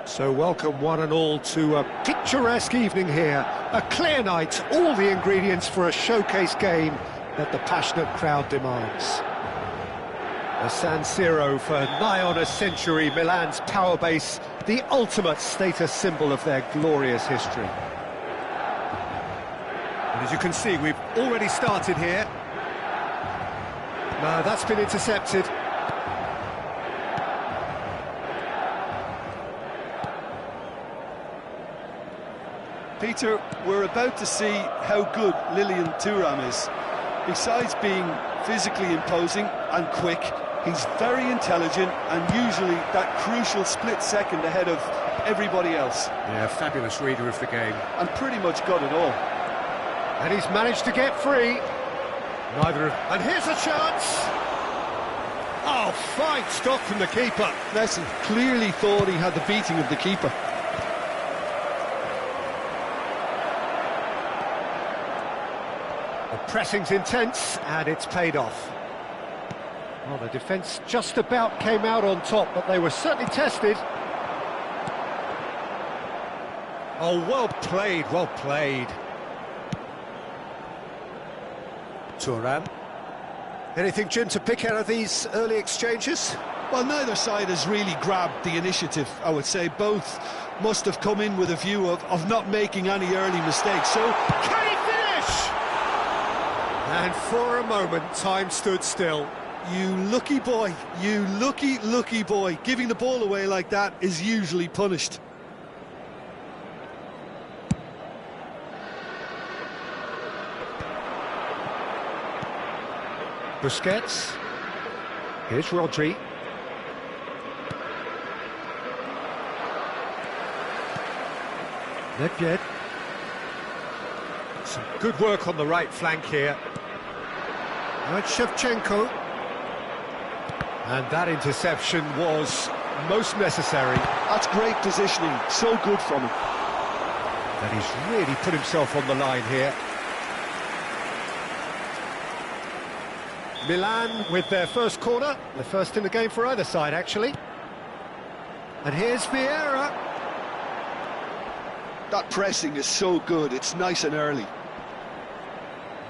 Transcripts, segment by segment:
So welcome one and all to a picturesque evening here, a clear night, all the ingredients for a showcase game that the passionate crowd demands. A San Siro for nigh on a century, Milan's power base, the ultimate status symbol of their glorious history. And as you can see, we've already started here. No, that's been intercepted. Peter, we're about to see how good Lilian Thuram is. Besides being physically imposing and quick, he's very intelligent and usually that crucial split second ahead of everybody else. Yeah, fabulous reader of the game. And pretty much got it all. And he's managed to get free. Neither of... And here's a chance! Oh, fine stop from the keeper. Messi clearly thought he had the beating of the keeper. The pressing's intense, and it's paid off. Well, the defence just about came out on top, but they were certainly tested. Oh, well played, well played. Thuram. Anything, Jim, to pick out of these early exchanges? Well, neither side has really grabbed the initiative, I would say. Both must have come in with a view of not making any early mistakes. So, can he finish? And for a moment, time stood still. You lucky boy, you lucky boy. Giving the ball away like that is usually punished. Busquets. Here's Rodri. Nedved. Some good work on the right flank here. Now it's Shevchenko. And that interception was most necessary. That's great positioning, so good from him. And he's really put himself on the line here. Milan with their first corner, the first in the game for either side, actually. And here's Vieira. That pressing is so good, it's nice and early.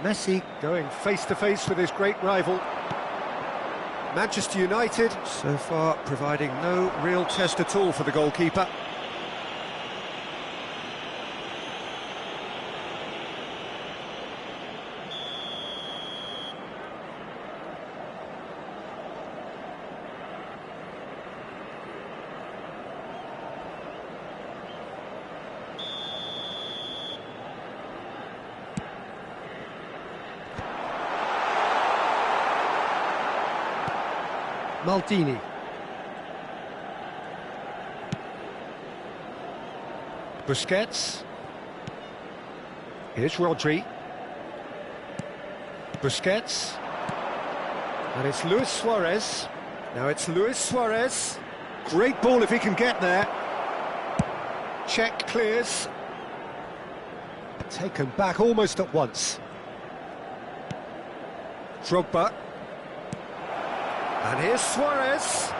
Messi going face-to-face with his great rival. Manchester United, so far, providing no real test at all for the goalkeeper. Maldini. Busquets. Here's Rodri. Busquets. And it's Luis Suarez. Now it's Luis Suarez. Great ball if he can get there. Check, clears. Taken back almost at once. Drogba. And here's Suarez.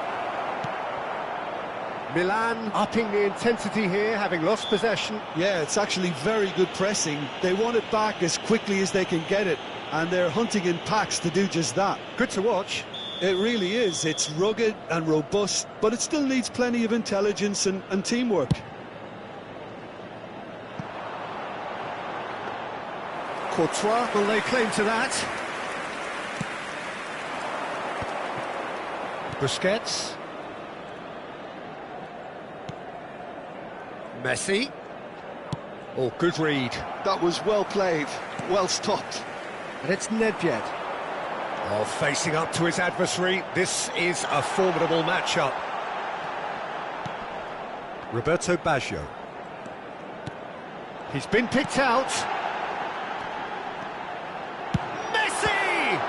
Milan upping the intensity here, having lost possession. Yeah, it's actually very good pressing. They want it back as quickly as they can get it, and they're hunting in packs to do just that. Good to watch. It really is. It's rugged and robust, but it still needs plenty of intelligence and teamwork. Courtois will lay claim to that. Busquets. Messi. Oh, good read. That was well played, well stopped. And it's Nedved. Oh, facing up to his adversary. This is a formidable matchup. Roberto Baggio. He's been picked out. Messi!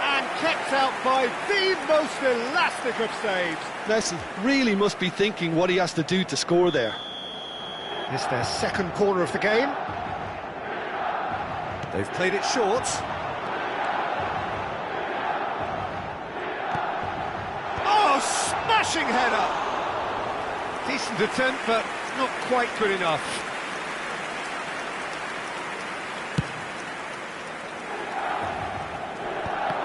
And kept out by the most elastic of saves. Messi really must be thinking what he has to do to score there. It's their second corner of the game. They've played it short. Oh, smashing header! Decent attempt, but not quite good enough.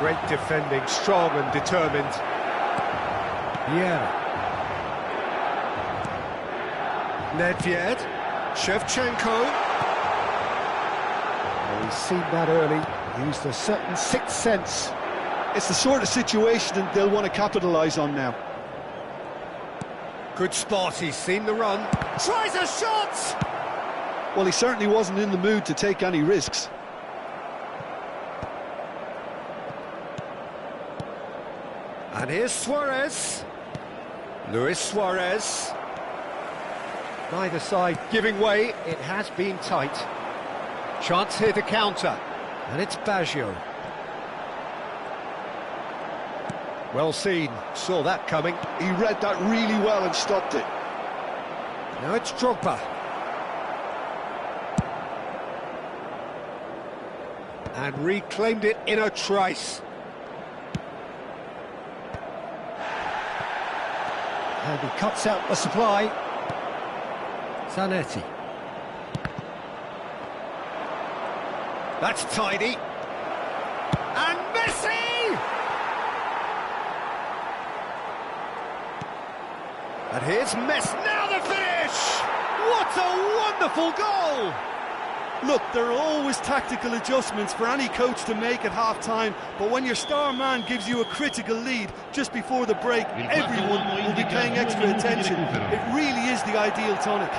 Great defending, strong and determined. Yeah. Nedved, Shevchenko. Oh, he's seen that early, used a certain sixth sense. It's the sort of situation they'll want to capitalise on now. Good spot, he's seen the run. Tries a shot! Well, he certainly wasn't in the mood to take any risks. And here's Suarez. Luis Suarez. Neither side giving way, it has been tight. Chance here to counter, and it's Baggio. Well seen, saw that coming. He read that really well and stopped it. Now it's Drogba. And reclaimed it in a trice. And he cuts out the supply. Zanetti. That's tidy. And Messi! And here's Messi. Now the finish! What a wonderful goal! Look, there are always tactical adjustments for any coach to make at half-time, but when your star man gives you a critical lead just before the break, everyone will be paying extra attention. It really is the ideal tonic.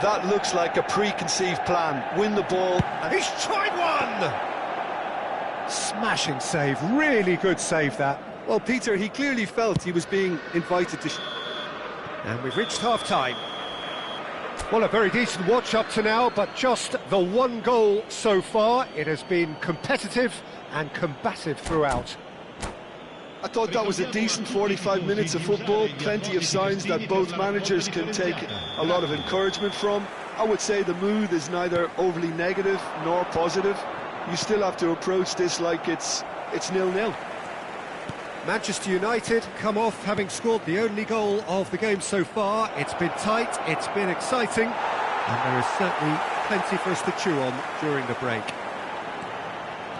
That looks like a preconceived plan. Win the ball. And he's tried one! Smashing save, really good save that. Well, Peter, he clearly felt he was being invited to... And we've reached half-time. Well, a very decent watch up to now, but just the one goal so far. It has been competitive and combative throughout. I thought that was a decent 45 minutes of football, plenty of signs that both managers can take a lot of encouragement from. I would say the mood is neither overly negative nor positive. You still have to approach this like it's 0-0. Manchester United come off having scored the only goal of the game so far. It's been tight, it's been exciting, and there is certainly plenty for us to chew on during the break.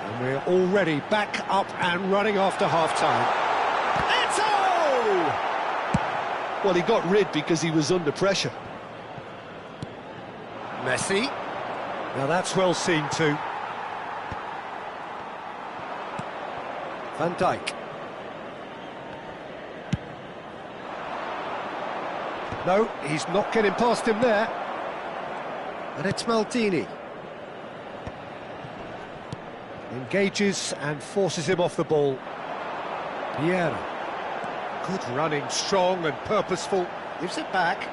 And we're already back up and running after half-time. Eto'o! Well, he got rid because he was under pressure. Messi. Now that's well seen too. Van Dijk. No, he's not getting past him there. And it's Maldini. Engages and forces him off the ball. Vieira. Good running, strong and purposeful. Gives it back.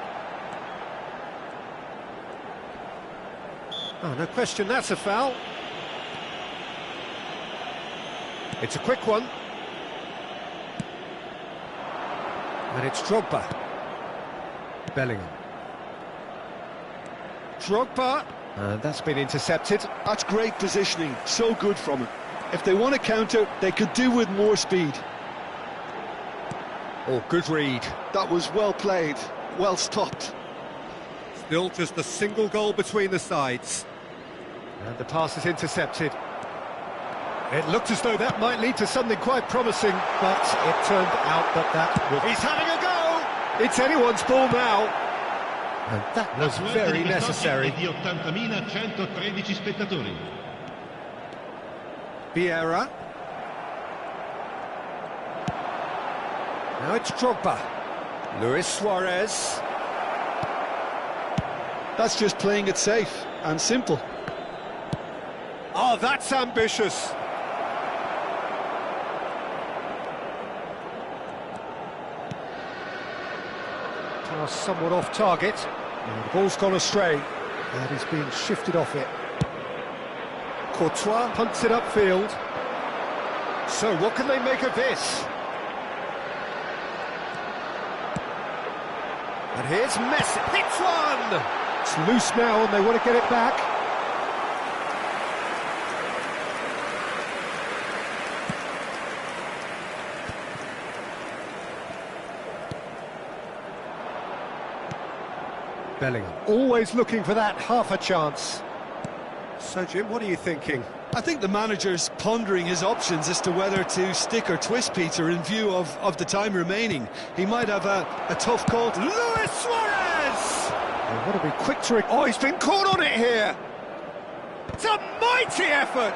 Oh, no question, that's a foul. It's a quick one. And it's Drogba. Bellingham. Drogba. That's been intercepted. That's great positioning, so good from him. If they want to counter, they could do with more speed. Oh, good read. That was well played, well stopped. Still just a single goal between the sides. And the pass is intercepted. It looked as though that might lead to something quite promising, but it turned out that was... He's having a go! It's anyone's ball now. And that was very necessary. Vieira. Now it's Drogba. Luis Suarez. That's just playing it safe and simple. Oh, that's ambitious. Pass somewhat off target. And the ball's gone astray. And he's been shifted off it. Courtois punts it upfield. So what can they make of this? And here's Messi. Hits one! It's loose now and they want to get it back. Bellingham, always looking for that half a chance. So, Jim, what are you thinking? I think the manager's pondering his options as to whether to stick or twist Peter in view of the time remaining. He might have a tough call. Luis Suarez! They want to be quick to... Oh, he's been caught on it here! It's a mighty effort!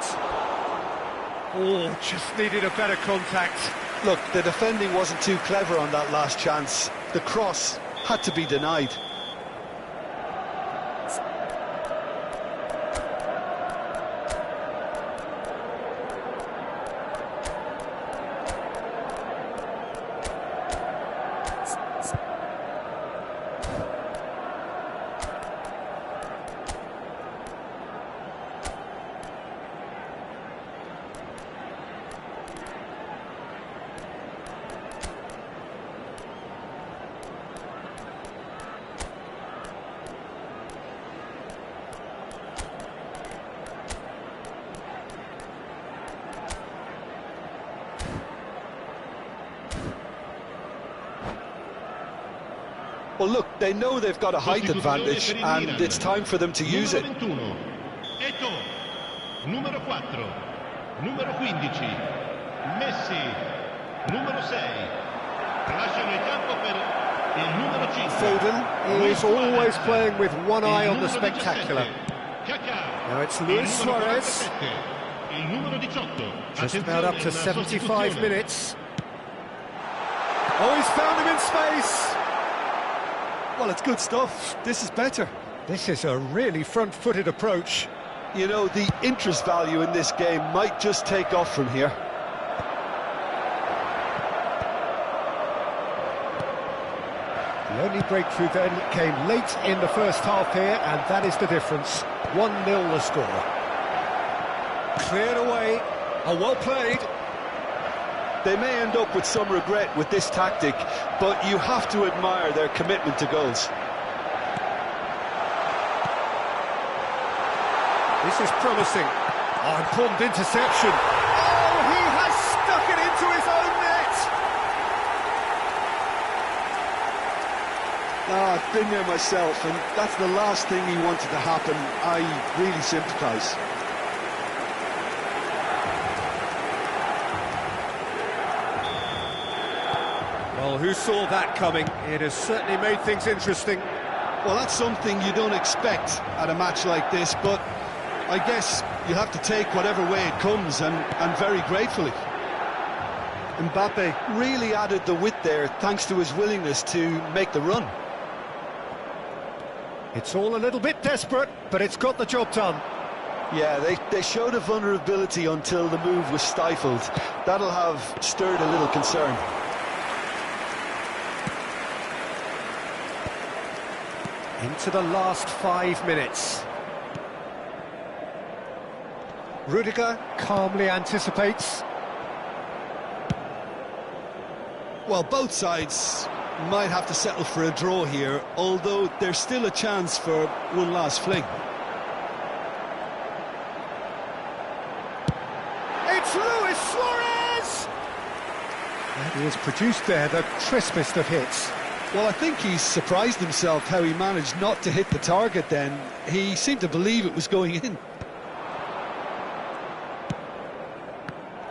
Oh, just needed a better contact. Look, the defending wasn't too clever on that last chance. The cross had to be denied. Well, look, they know they've got a height advantage, and it's time for them to use it. Eto'o, numero 4, numero 15, Messi, numero 6. Lasciano il campo per il numero 5. Foden is always playing with one eye on the spectacular. Now it's Luis Suarez. Just about up to 75 minutes. Oh, he's found him in space. Well, it's good stuff. This is better. This is a really front-footed approach. You know, the interest value in this game might just take off from here. The only breakthrough then came late in the first half here, and that is the difference. 1-0 the score. Cleared away. Oh, well played. They may end up with some regret with this tactic, but you have to admire their commitment to goals. This is promising. Oh, important interception. Oh, he has stuck it into his own net. I've been there myself, and that's the last thing he wanted to happen. I really sympathise. Well, who saw that coming? It has certainly made things interesting. Well, that's something you don't expect at a match like this, but I guess you have to take whatever way it comes, and very gratefully. Mbappe really added the width there thanks to his willingness to make the run. It's all a little bit desperate, but it's got the job done. Yeah, they showed a vulnerability until the move was stifled. That'll have stirred a little concern. Into the last 5 minutes. Rudiger calmly anticipates. Well, both sides might have to settle for a draw here, although there's still a chance for one last fling. It's Luis Suarez! And he has produced there the crispest of hits. Well, I think he's surprised himself how he managed not to hit the target then. He seemed to believe it was going in.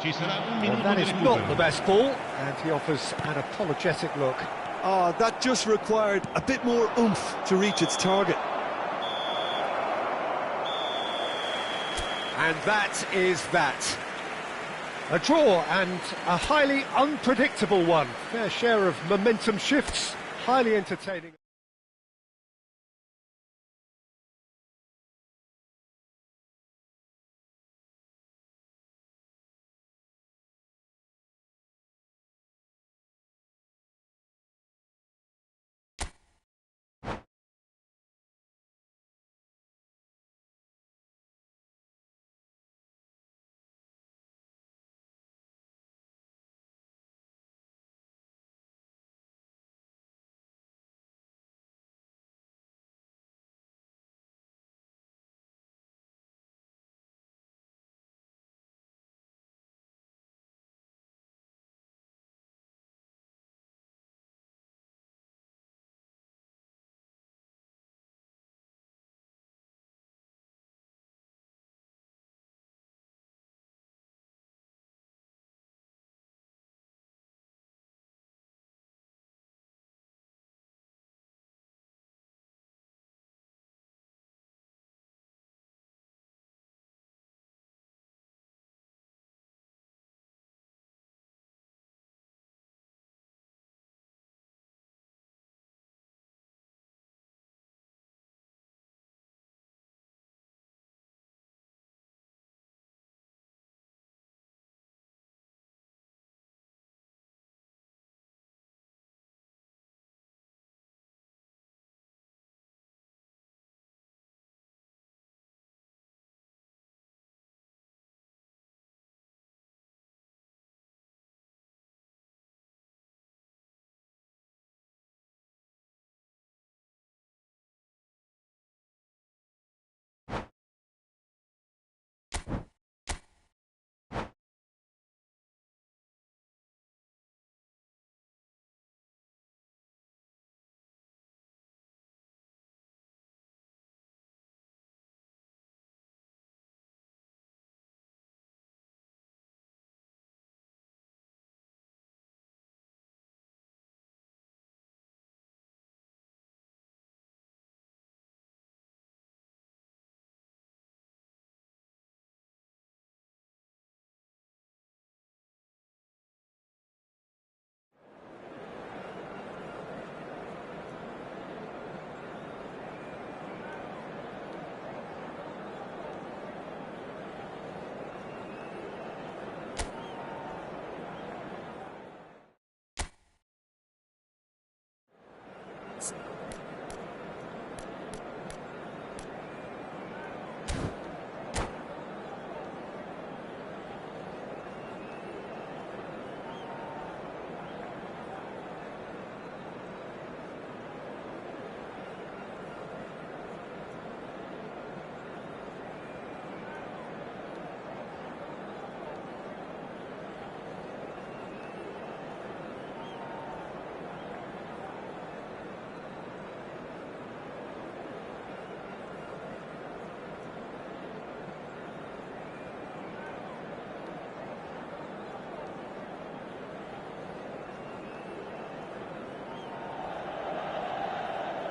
Well, that is not the best ball, and he offers an apologetic look. Oh, that just required a bit more oomph to reach its target. And that is that. A draw, and a highly unpredictable one. Fair share of momentum shifts, highly entertaining.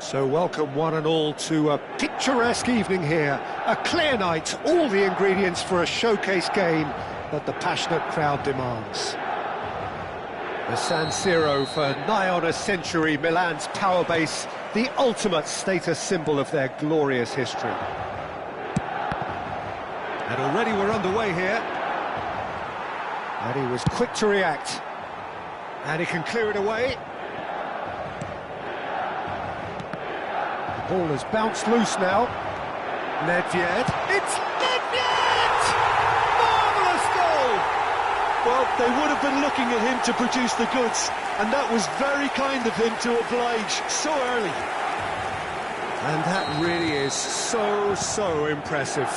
So welcome one and all to a picturesque evening here. A clear night, all the ingredients for a showcase game that the passionate crowd demands. The San Siro for nigh on a century, Milan's power base, the ultimate status symbol of their glorious history. And already we're underway here. And he was quick to react. And he can clear it away. The ball has bounced loose now. Nedved. It's Nedved! Marvellous goal! Well, they would have been looking at him to produce the goods, and that was very kind of him to oblige so early. And that really is so impressive.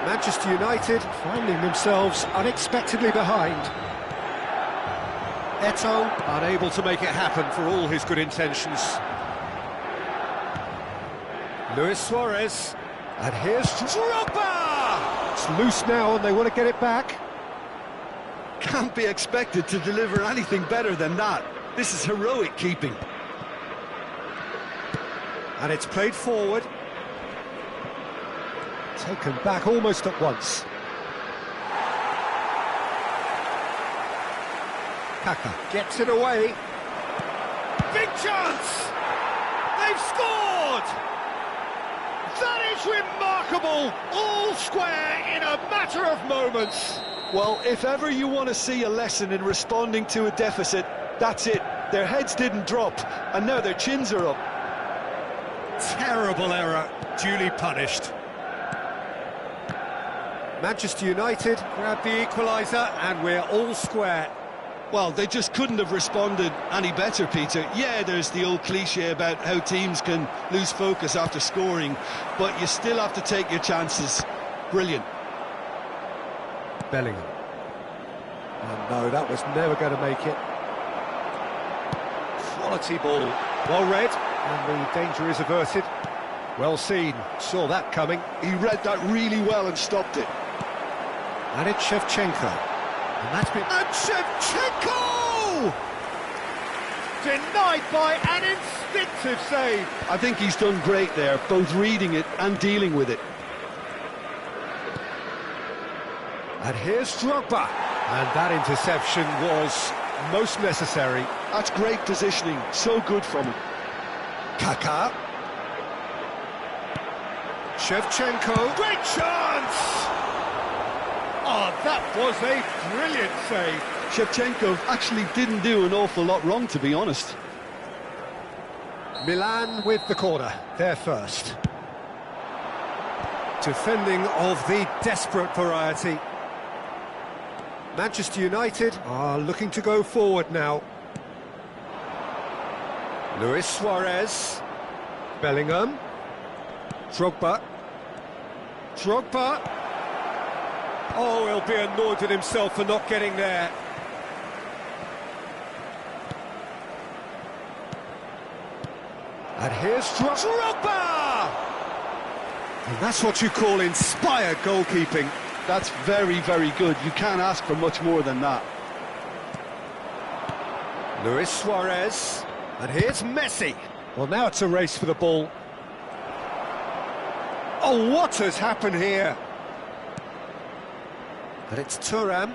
Manchester United finding themselves unexpectedly behind. Eto'o unable to make it happen for all his good intentions. Luis Suarez, and here's Drogba! It's loose now and they want to get it back. Can't be expected to deliver anything better than that. This is heroic keeping. And it's played forward. Taken back almost at once. Kaka gets it away. Big chance! They've scored! That is remarkable! All square in a matter of moments. Well, if ever you want to see a lesson in responding to a deficit, that's it. Their heads didn't drop, and now their chins are up. Terrible error, duly punished. Manchester United grab the equaliser, and we're all square. Well, they just couldn't have responded any better, Peter. Yeah, there's the old cliche about how teams can lose focus after scoring, but you still have to take your chances. Brilliant. Bellingham. And no, that was never going to make it. Quality ball. Well read, and the danger is averted. Well seen, saw that coming. He read that really well and stopped it. And it's Shevchenko. And that's been... And Shevchenko! Denied by an instinctive save. I think he's done great there, both reading it and dealing with it. And here's Drogba. And that interception was most necessary. That's great positioning, so good from him. Kaka. Shevchenko. Great chance! Oh, that was a brilliant save. Shevchenko actually didn't do an awful lot wrong, to be honest. Milan with the corner, they're first. Defending of the desperate variety. Manchester United are looking to go forward now. Luis Suarez. Bellingham. Drogba. Drogba. Oh, he'll be annoyed with himself for not getting there. And here's Drogba! And that's what you call inspired goalkeeping. That's very, very good. You can't ask for much more than that. Luis Suarez. And here's Messi. Well, now it's a race for the ball. Oh, what has happened here? But it's Thuram.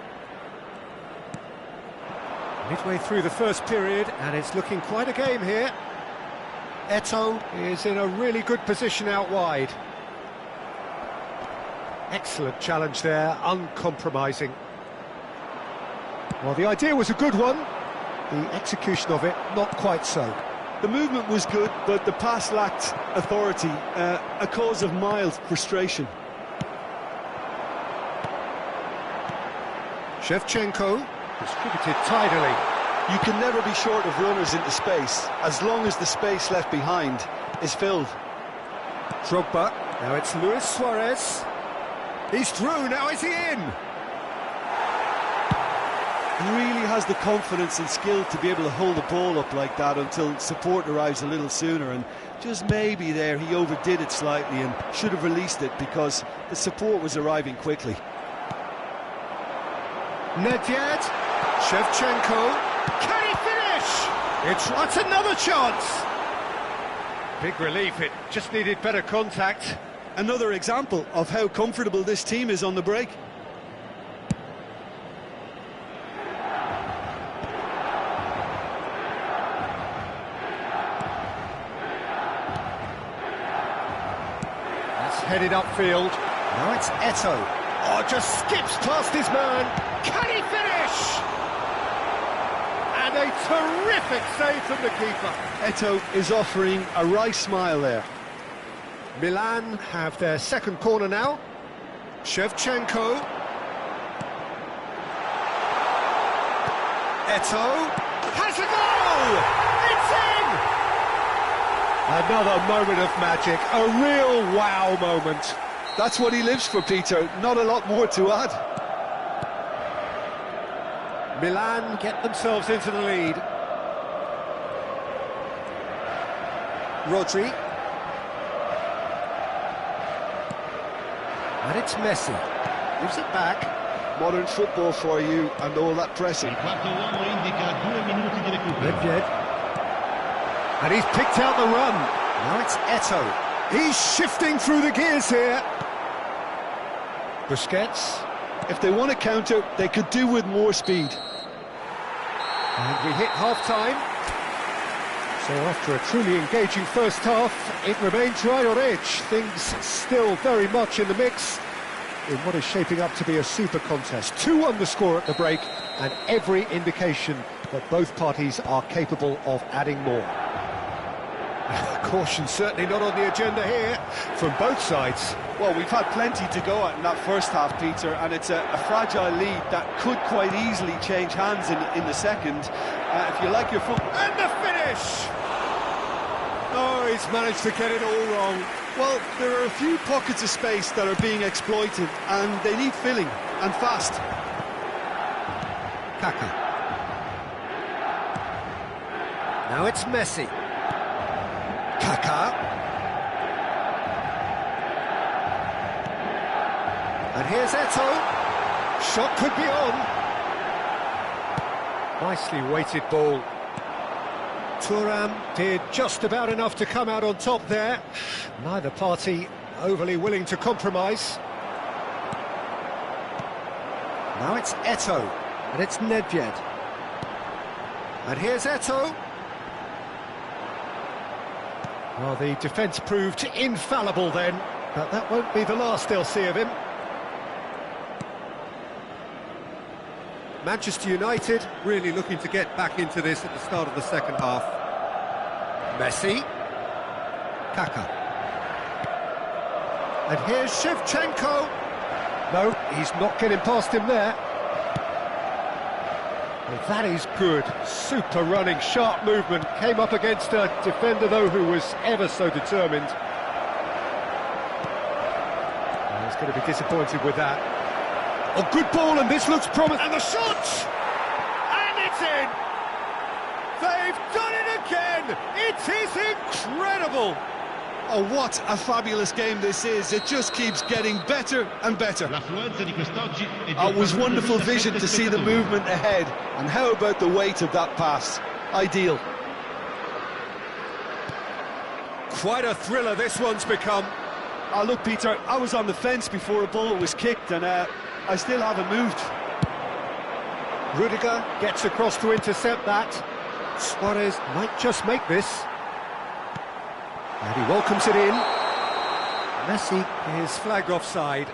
Midway through the first period, and it's looking quite a game here. Eto'o is in a really good position out wide. Excellent challenge there, uncompromising. Well, the idea was a good one. The execution of it, not quite so. The movement was good, but the pass lacked authority, a cause of mild frustration. Shevchenko, distributed tidily. You can never be short of runners into space, as long as the space left behind is filled. Drogba, now it's Luis Suarez. He's through, now is he in? He really has the confidence and skill to be able to hold the ball up like that until support arrives a little sooner, and just maybe there he overdid it slightly and should have released it because the support was arriving quickly. Nedved, Shevchenko, can he finish? That's another chance. Big relief, it just needed better contact. Another example of how comfortable this team is on the break. That's headed upfield. Now it's Eto'o. Oh, just skips past his man. Can he finish? And a terrific save from the keeper. Eto'o is offering a wry smile there. Milan have their second corner now. Shevchenko. Eto'o has a goal! It's in! Another moment of magic, a real wow moment. That's what he lives for, Peter. Not a lot more to add. Milan get themselves into the lead. Rodri. And it's Messi. Gives it back. Modern football for you and all that pressing. Il quarto uomo indica 2 minuti di recupero. Nedved. And he's picked out the run. Now it's Eto'o. He's shifting through the gears here. Busquets. If they want to counter, they could do with more speed. And we hit half-time. So after a truly engaging first half, it remains right on edge. Things still very much in the mix in what is shaping up to be a super contest. 2-1 the score at the break, and every indication that both parties are capable of adding more. Caution certainly not on the agenda here from both sides. Well, we've had plenty to go at in that first half, Peter, and it's a fragile lead that could quite easily change hands in the second. If you like your football... And the finish! Oh, he's managed to get it all wrong. Well, there are a few pockets of space that are being exploited, and they need filling, and fast. Kaka. Now it's Messi. Kaka. And here's Eto'o. Shot could be on. Nicely weighted ball. Thuram did just about enough to come out on top there. Neither party overly willing to compromise. Now it's Eto'o, and it's Nedved. And here's Eto'o. Well, the defence proved infallible then, but that won't be the last they'll see of him. Manchester United really looking to get back into this at the start of the second half. Messi. Kaka. And here's Shevchenko. No, he's not getting past him there. Well, that is good. Super running, sharp movement. Came up against a defender, though, who was ever so determined. Well, he's going to be disappointed with that. Oh, good ball, and this looks promising. And the shot! And it's in! They've done it again! It is incredible! Oh, what a fabulous game this is. It just keeps getting better and better. It was wonderful vision to see the movement ahead. And how about the weight of that pass? Ideal. Quite a thriller this one's become. Oh, look, Peter, I was on the fence before a ball was kicked, and I still haven't moved. Rudiger gets across to intercept that. Suarez might just make this. And he welcomes it in. Messi is flagged offside.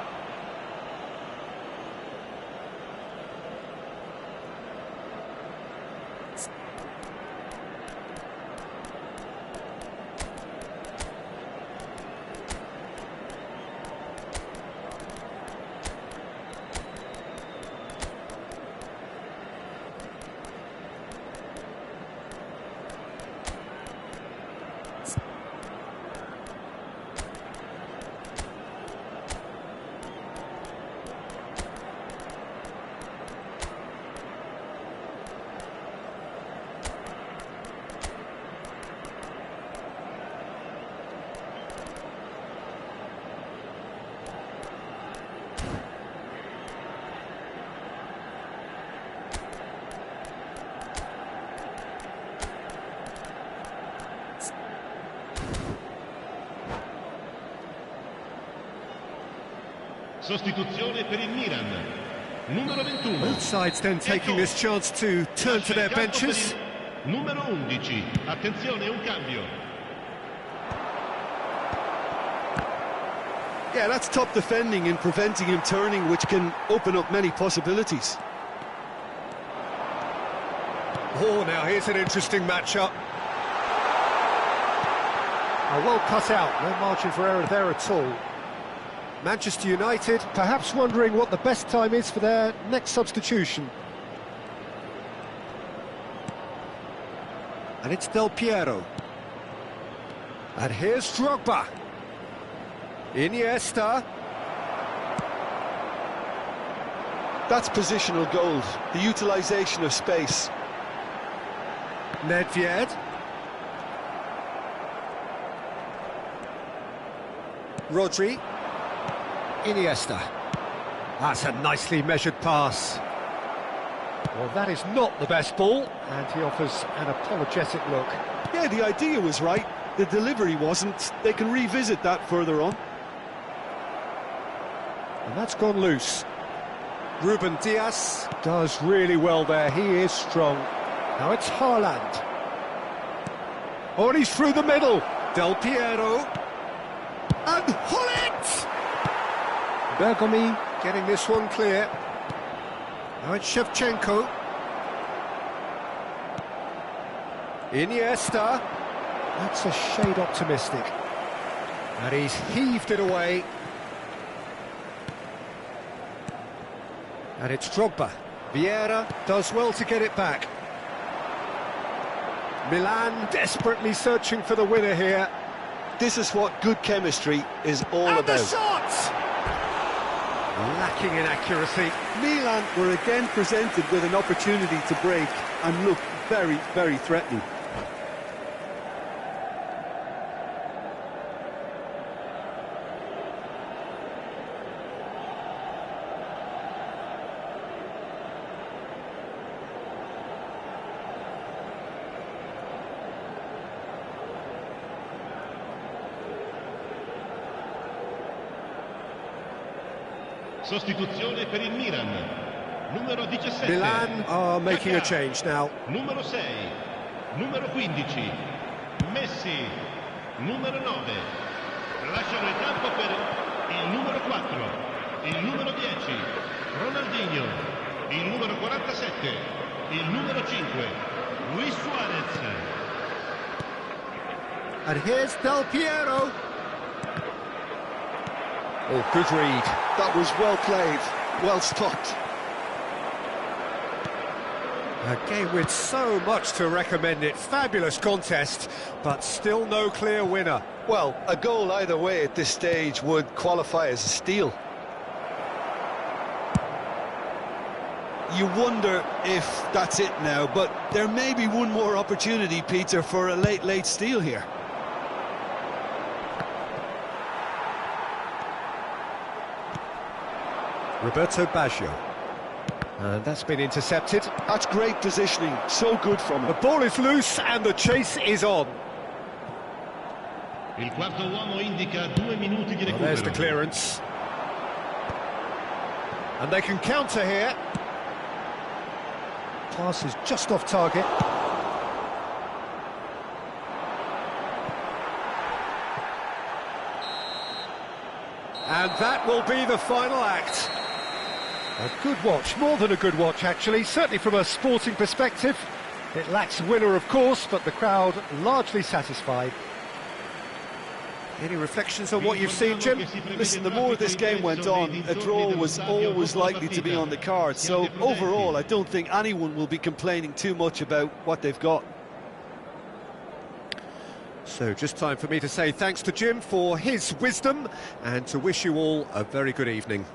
Sostituzione per il Milan. Numero 21. Both sides then taking this chance to turn to their benches. Numero 11. Attenzione, un cambio. Yeah, that's top defending and preventing him turning, which can open up many possibilities. Oh, now here's an interesting matchup. Well cut out, no margin for error there at all. Manchester United perhaps wondering what the best time is for their next substitution. And it's Del Piero. And here's Drogba. Iniesta. That's positional gold, the utilisation of space. Nedved. Rodri. Iniesta. That's a nicely measured pass. Well, that is not the best ball, and he offers an apologetic look. Yeah, the idea was right, the delivery wasn't. They can revisit that further on. And that's gone loose. Ruben Dias does really well there, he is strong. Now it's Haaland. Oh, and he's through the middle. Del Piero. And Hullet! Bergomi getting this one clear. Now it's Shevchenko. Iniesta. That's a shade optimistic. And he's heaved it away. And it's Drogba. Vieira does well to get it back. Milan desperately searching for the winner here. This is what good chemistry is all and about. The shot! Lacking in accuracy. Milan were again presented with an opportunity to break and looked very, very threatening. Sostituzione per il Milan. Numero 17. Milan are making a change now. Numero 6. Numero 15. Messi. Numero 9. Lasciano il campo per il numero 4. Il numero 10. Ronaldinho. Il numero 47. Il numero 5. Luis Suarez. And here's Del Piero. Oh, good read. That was well played, well stopped. A game with so much to recommend it. Fabulous contest, but still no clear winner. Well, a goal either way at this stage would qualify as a steal. You wonder if that's it now, but there may be one more opportunity, Peter, for a late steal here. Roberto Baggio. And that's been intercepted. That's great positioning, so good from him. The ball is loose and the chase is on. Il quarto uomo indica 2 minuti di recupero. Well, there's the clearance. And they can counter here. Pass is just off target. And that will be the final act. A good watch, more than a good watch actually, certainly from a sporting perspective. It lacks a winner of course, but the crowd largely satisfied. Any reflections on what you've seen, Jim? Listen, the more this game went on, a draw was always likely to be on the cards. So overall, I don't think anyone will be complaining too much about what they've got. So just time for me to say thanks to Jim for his wisdom and to wish you all a very good evening.